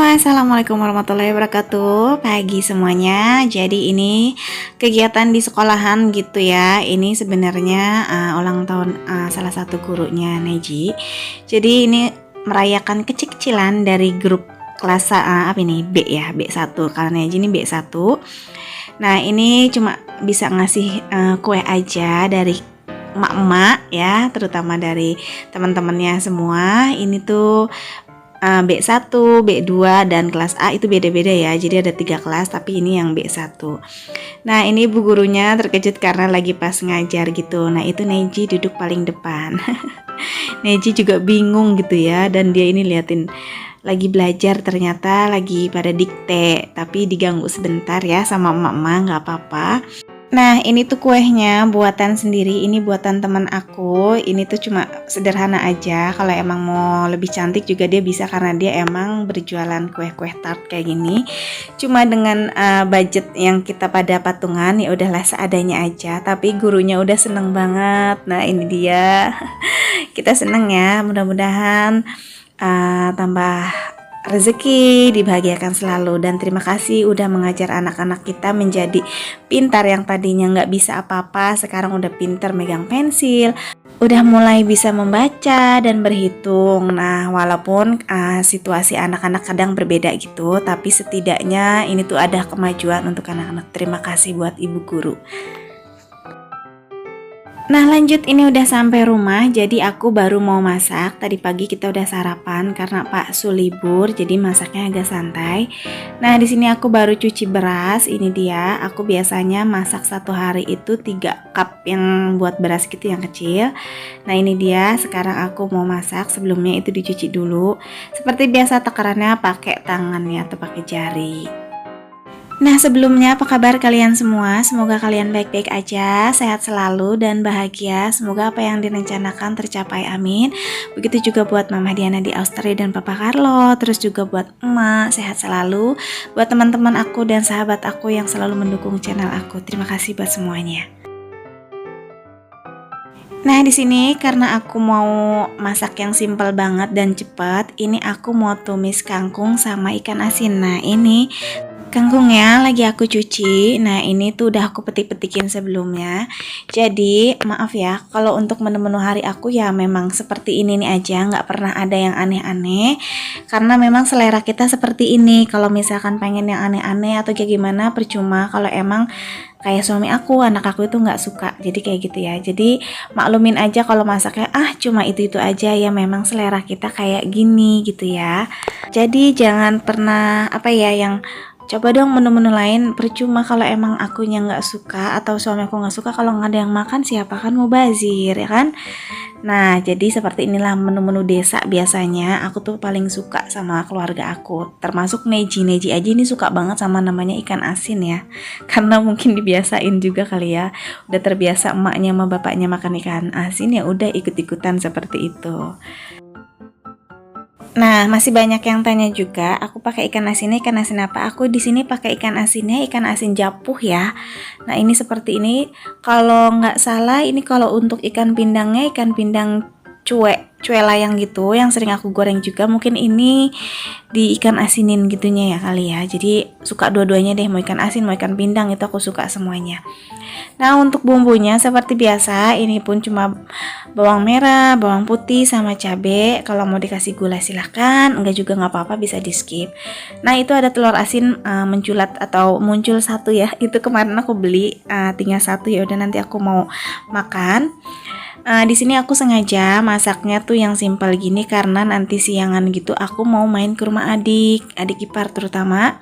Assalamualaikum warahmatullahi wabarakatuh. Pagi semuanya. Jadi ini kegiatan di sekolahan gitu ya. Ini sebenarnya ulang tahun salah satu gurunya Neji. Jadi ini merayakan kecil-kecilan dari grup kelas apa ini B ya, B1. Karena Neji ini B1. Nah, ini cuma bisa ngasih kue aja dari emak-emak ya, terutama dari teman-temannya semua. Ini tuh B1, B2 dan kelas A itu beda-beda ya. Jadi ada 3 kelas tapi ini yang B1. Nah, ini bu gurunya terkejut karena lagi pas ngajar gitu. Nah, itu Neji duduk paling depan. Neji juga bingung gitu ya, dan dia ini liatin lagi belajar, ternyata lagi pada dikte, tapi diganggu sebentar ya sama emak-emak, nggak apa-apa. Nah, ini tuh kuehnya buatan sendiri, ini buatan teman aku. Ini tuh cuma sederhana aja. Kalau emang mau lebih cantik juga dia bisa, karena dia emang berjualan kue-kue tart kayak gini. Cuma dengan budget yang kita pada patungan, ya udahlah seadanya aja. Tapi gurunya udah seneng banget. Nah, ini dia. Kita seneng ya. Mudah-mudahan tambah rezeki, dibahagiakan selalu, dan terima kasih udah mengajar anak-anak kita menjadi pintar. Yang tadinya nggak bisa apa-apa sekarang udah pintar megang pensil, udah mulai bisa membaca dan berhitung. Nah, walaupun situasi anak-anak kadang berbeda gitu, tapi setidaknya ini tuh ada kemajuan untuk anak-anak. Terima kasih buat ibu guru. Nah, lanjut, ini udah sampai rumah. Jadi aku baru mau masak. Tadi pagi kita udah sarapan karena Pak Su libur, jadi masaknya agak santai. Nah, di sini aku baru cuci beras. Ini dia. Aku biasanya masak satu hari itu 3 cup yang buat beras gitu, yang kecil. Nah, ini dia. Sekarang aku mau masak. Sebelumnya itu dicuci dulu. Seperti biasa takarannya pakai tangan ya, atau pakai jari. Nah, sebelumnya apa kabar kalian semua? Semoga kalian baik-baik aja, sehat selalu dan bahagia. Semoga apa yang direncanakan tercapai, amin. Begitu juga buat Mama Diana di Australia dan Papa Carlo. Terus juga buat emak, sehat selalu. Buat teman-teman aku dan sahabat aku yang selalu mendukung channel aku. Terima kasih buat semuanya. Nah, di sini karena aku mau masak yang simple banget dan cepat, ini aku mau tumis kangkung sama ikan asin. Nah, ini kangkungnya lagi aku cuci. Nah, ini tuh udah aku petik-petikin sebelumnya. Jadi maaf ya, kalau untuk menu-menu hari aku ya memang seperti ini nih aja, nggak pernah ada yang aneh-aneh. Karena memang selera kita seperti ini. Kalau misalkan pengen yang aneh-aneh atau kayak gimana, percuma. Kalau emang kayak suami aku, anak aku itu nggak suka. Jadi kayak gitu ya. Jadi maklumin aja kalau masaknya cuma itu aja ya, memang selera kita kayak gini gitu ya. Jadi jangan pernah yang coba dong menu-menu lain, percuma kalau emang akunya nggak suka atau suami aku nggak suka. Kalau nggak ada yang makan, siapa kan mau bazir ya kan. Nah, jadi seperti inilah menu-menu desa biasanya. Aku tuh paling suka sama keluarga aku, termasuk Neji aja ini suka banget sama namanya ikan asin ya. Karena mungkin dibiasain juga kali ya, udah terbiasa emaknya sama bapaknya makan ikan asin, ya udah ikut-ikutan seperti itu. Nah, masih banyak yang tanya juga, aku pakai ikan asin apa? Aku di sini pakai ikan asinnya ikan asin japuh ya. Nah, ini seperti ini. Kalau nggak salah, ini kalau untuk ikan pindangnya ikan pindang cuek layang gitu, yang sering aku goreng juga. Mungkin ini di ikan asinin gitunya ya kali ya. Jadi suka dua-duanya deh, mau ikan asin mau ikan pindang, itu aku suka semuanya. Nah, untuk bumbunya seperti biasa, ini pun cuma bawang merah, bawang putih, sama cabai. Kalau mau dikasih gula silahkan, enggak juga nggak apa-apa, bisa di skip. Nah, itu ada telur asin menculat atau muncul satu ya. Itu kemarin aku beli, tinggal satu, ya udah nanti aku mau makan. Di sini aku sengaja masaknya tuh yang simpel gini karena nanti siangan gitu aku mau main ke rumah adik ipar terutama.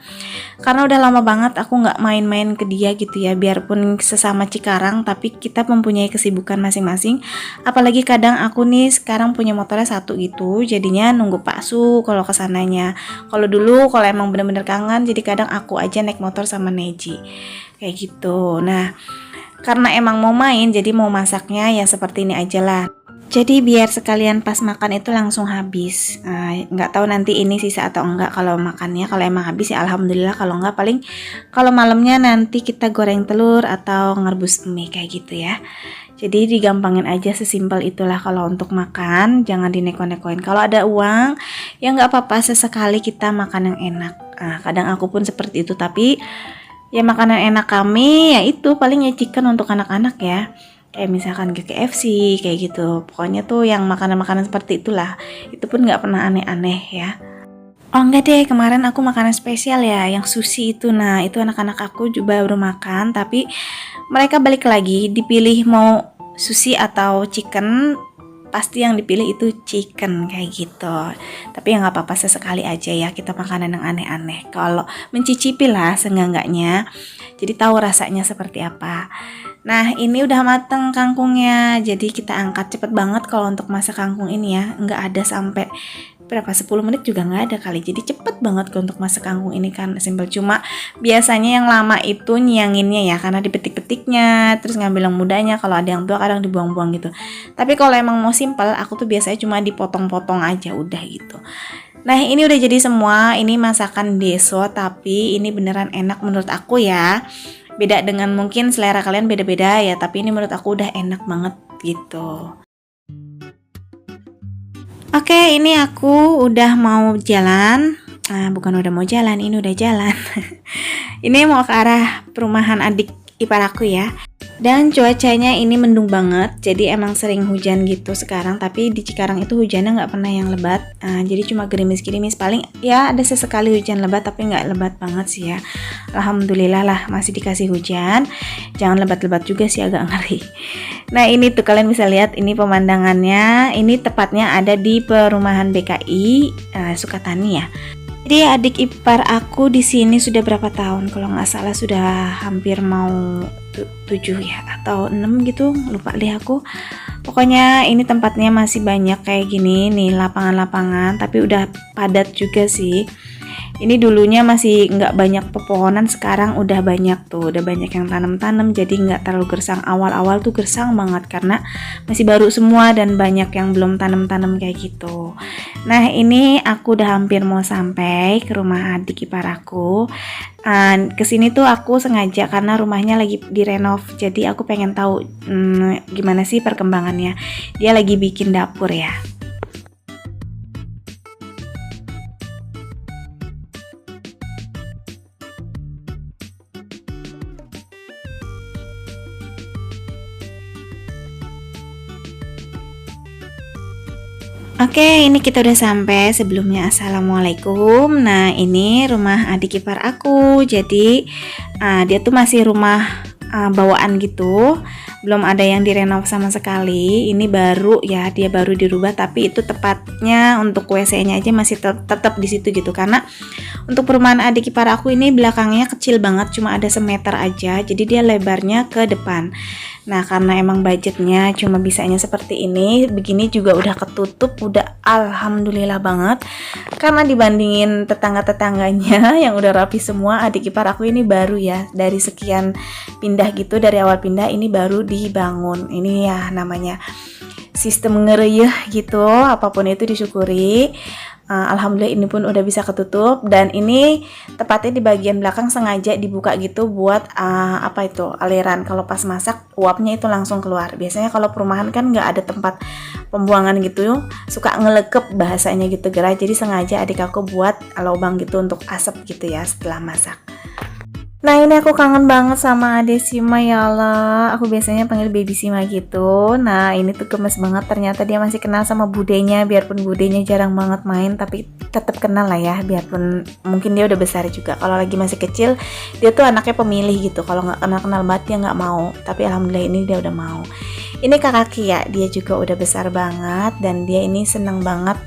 Karena udah lama banget aku nggak main-main ke dia gitu ya, biarpun sesama Cikarang tapi kita mempunyai kesibukan masing-masing. Apalagi kadang aku nih sekarang punya motornya satu gitu, jadinya nunggu Pak Su kalau kesananya. Kalau dulu kalau emang bener-bener kangen, jadi kadang aku aja naik motor sama Neji kayak gitu. Nah, karena emang mau main, jadi mau masaknya ya seperti ini aja lah. Jadi biar sekalian pas makan itu langsung habis. Nggak tahu nanti ini sisa atau enggak kalau makannya. Kalau emang habis ya alhamdulillah. Kalau enggak paling kalau malamnya nanti kita goreng telur atau ngerebus mie kayak gitu ya. Jadi digampangin aja, sesimpel itulah kalau untuk makan. Jangan dineko-nekoin. Kalau ada uang ya nggak apa-apa, sesekali kita makan yang enak. Kadang aku pun seperti itu, tapi ya makanan enak kami ya itu paling ya chicken untuk anak-anak ya. Kayak misalkan ke KFC kayak gitu. Pokoknya tuh yang makanan-makanan seperti itulah. Itu pun nggak pernah aneh-aneh ya. Oh enggak deh, kemarin aku makanan spesial ya, yang sushi itu. Nah itu anak-anak aku juga baru makan, tapi mereka balik lagi dipilih mau sushi atau chicken, pasti yang dipilih itu chicken kayak gitu. Tapi ya nggak apa-apa, sesekali aja ya kita makanan yang aneh-aneh. Kalau mencicipi lah seenggak-enggaknya, jadi tahu rasanya seperti apa. Nah ini udah mateng kangkungnya, jadi kita angkat cepet banget kalau untuk masak kangkung ini ya, nggak ada sampai berapa 10 menit juga nggak ada kali, jadi cepet banget untuk masak kangkung ini kan simpel. Cuma biasanya yang lama itu nyianginnya ya, karena dipetik-petiknya terus ngambil yang mudanya, kalau ada yang tua kadang dibuang-buang gitu. Tapi kalau emang mau simpel aku tuh biasanya cuma dipotong-potong aja udah gitu. Nah ini udah jadi semua, ini masakan deso tapi ini beneran enak menurut aku ya. Beda dengan mungkin selera kalian beda-beda ya, tapi ini menurut aku udah enak banget gitu. Oke, ini aku udah mau jalan. Bukan udah mau jalan, ini udah jalan. Ini mau ke arah perumahan adik ipar aku ya. Dan cuacanya ini mendung banget, jadi emang sering hujan gitu sekarang. Tapi di Cikarang itu hujannya nggak pernah yang lebat, jadi cuma gerimis-gerimis. Paling ya ada sesekali hujan lebat, tapi nggak lebat banget sih ya. Alhamdulillah lah masih dikasih hujan. Jangan lebat-lebat juga sih, agak ngeri. Nah ini tuh kalian bisa lihat ini pemandangannya. Ini tepatnya ada di perumahan BKI Sukatani ya. Jadi adik ipar aku di sini sudah berapa tahun? Kalau nggak salah sudah hampir mau 7 ya atau 6 gitu, lupa deh aku. Pokoknya ini tempatnya masih banyak kayak gini nih, lapangan-lapangan, tapi udah padat juga sih. Ini dulunya masih nggak banyak pepohonan, sekarang udah banyak tuh, udah banyak yang tanam-tanam, jadi nggak terlalu gersang. Awal-awal tuh gersang banget karena masih baru semua dan banyak yang belum tanam-tanam kayak gitu. Nah ini aku udah hampir mau sampai ke rumah adik ipar aku. Kesini tuh aku sengaja karena rumahnya lagi direnov, jadi aku pengen tahu gimana sih perkembangannya. Dia lagi bikin dapur ya. Oke, ini kita udah sampai. Sebelumnya assalamualaikum. Nah, ini rumah adik ipar aku. Jadi dia tuh masih rumah bawaan gitu. Belum ada yang direnov sama sekali. Ini baru ya, dia baru dirubah. Tapi itu tepatnya untuk WC-nya aja masih tetap di situ gitu. Karena untuk perumahan adik ipar aku ini belakangnya kecil banget, cuma ada semeter aja. Jadi dia lebarnya ke depan. Nah karena emang budgetnya cuma bisanya seperti ini, begini juga udah ketutup, udah alhamdulillah banget. Karena dibandingin tetangga-tetangganya yang udah rapi semua, adik ipar aku ini baru ya, dari sekian pindah gitu, dari awal pindah ini baru dibangun. Ini ya namanya sistem ngereyeh gitu, apapun itu disyukuri. Alhamdulillah ini pun udah bisa ketutup, dan ini tepatnya di bagian belakang sengaja dibuka gitu buat apa itu aliran, kalau pas masak uapnya itu langsung keluar. Biasanya kalau perumahan kan nggak ada tempat pembuangan gitu, suka ngelekep bahasanya gitu gerai, jadi sengaja adik aku buat lubang gitu untuk asap gitu ya setelah masak. Nah ini aku kangen banget sama Ade Sima, ya Allah. Aku biasanya panggil Baby Sima gitu. Nah ini tuh gemes banget, ternyata dia masih kenal sama budenya. Biarpun budenya jarang banget main, tapi tetap kenal lah ya. Biarpun mungkin dia udah besar juga. Kalau lagi masih kecil, dia tuh anaknya pemilih gitu. Kalau nggak kenal banget dia nggak mau. Tapi alhamdulillah ini dia udah mau. Ini kakak Kia, dia juga udah besar banget. Dan dia ini seneng banget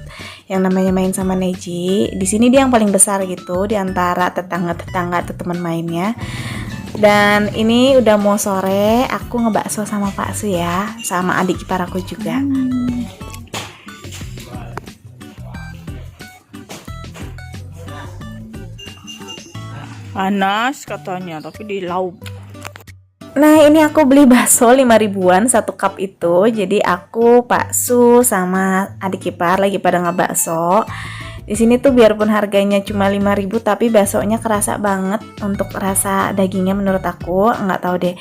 yang namanya main sama Neji. Di sini dia yang paling besar gitu di antara tetangga-tetangga atau teman mainnya. Dan ini udah mau sore, aku ngebakso sama Pak Su ya, sama adik ipar aku juga. Panas katanya, tapi di laut. Nah, ini aku beli bakso 5 ribuan satu cup itu. Jadi aku, Pak Su sama adik ipar lagi pada ngebakso. Di sini tuh biarpun harganya cuma 5 ribu, tapi baksonya kerasa banget untuk rasa dagingnya menurut aku. Nggak tahu deh.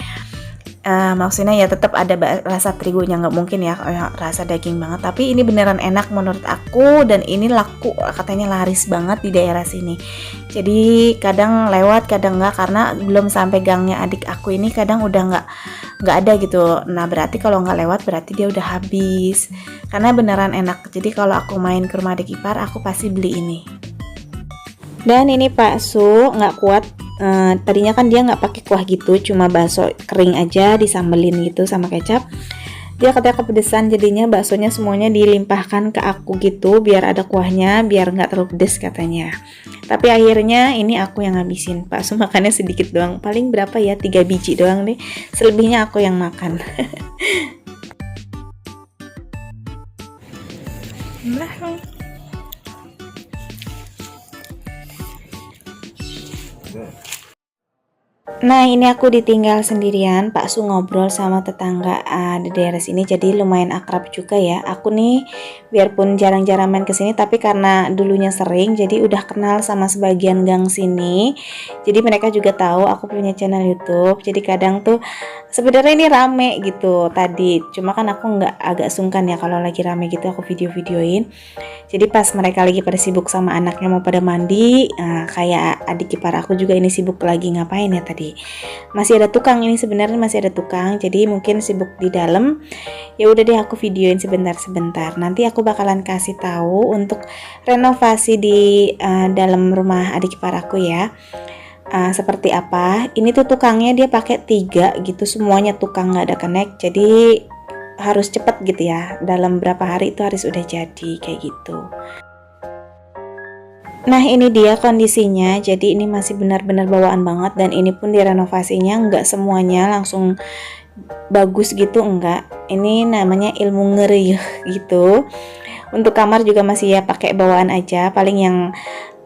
Maksudnya ya tetap ada rasa terigunya, nggak mungkin ya kayak rasa daging banget, tapi ini beneran enak menurut aku, dan ini laku, katanya laris banget di daerah sini. Jadi kadang lewat kadang nggak, karena belum sampai gangnya adik aku ini kadang udah nggak ada gitu. Nah berarti kalau nggak lewat berarti dia udah habis, karena beneran enak. Jadi kalau aku main ke rumah adik ipar aku pasti beli ini. Dan ini Pak Su nggak kuat. Tadinya kan dia nggak pakai kuah gitu, cuma bakso kering aja disambelin gitu sama kecap. Dia katanya kepedesan, jadinya baksonya semuanya dilimpahkan ke aku gitu, biar ada kuahnya, biar nggak terlalu pedes katanya. Tapi akhirnya ini aku yang ngabisin. Pak Su makannya sedikit doang, paling berapa ya, 3 biji doang deh. Selebihnya aku yang makan. Nah, ini aku ditinggal sendirian. Pak Su ngobrol sama tetangga di daerah sini, jadi lumayan akrab juga ya. Aku nih biarpun jarang-jarang main ke sini, tapi karena dulunya sering, jadi udah kenal sama sebagian gang sini. Jadi mereka juga tahu aku punya channel YouTube. Jadi kadang tuh sebenarnya ini rame gitu tadi. Cuma kan aku nggak, agak sungkan ya kalau lagi rame gitu aku video-videoin. Jadi pas mereka lagi pada sibuk sama anaknya mau pada mandi, kayak adik ipar aku juga ini sibuk lagi ngapain ya tadi. Masih ada tukang, ini sebenarnya masih ada tukang, jadi mungkin sibuk di dalam. Ya udah deh aku videoin sebentar-sebentar. Nanti aku bakalan kasih tahu untuk renovasi di dalam rumah adik ipar aku ya. Seperti apa? Ini tuh tukangnya dia pakai 3 gitu, semuanya tukang, nggak ada connect. Jadi harus cepat gitu ya, dalam berapa hari itu harus udah jadi kayak gitu. Nah ini dia kondisinya, jadi ini masih benar-benar bawaan banget, dan ini pun direnovasinya nggak semuanya langsung bagus gitu, enggak. Ini namanya ilmu ngeri gitu. Untuk kamar juga masih ya pakai bawaan aja, paling yang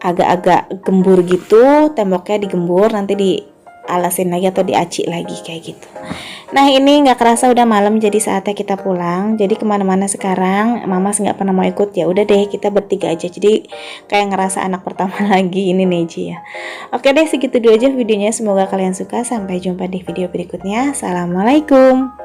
agak-agak gembur gitu, temboknya digembur, nanti dialasin lagi atau diaci lagi kayak gitu. Nah ini nggak kerasa udah malam, jadi saatnya kita pulang. Jadi kemana-mana sekarang, mama nggak pernah mau ikut, ya udah deh kita bertiga aja. Jadi kayak ngerasa anak pertama lagi ini Neji ya. Oke deh, segitu dulu aja videonya. Semoga kalian suka. Sampai jumpa di video berikutnya. Assalamualaikum.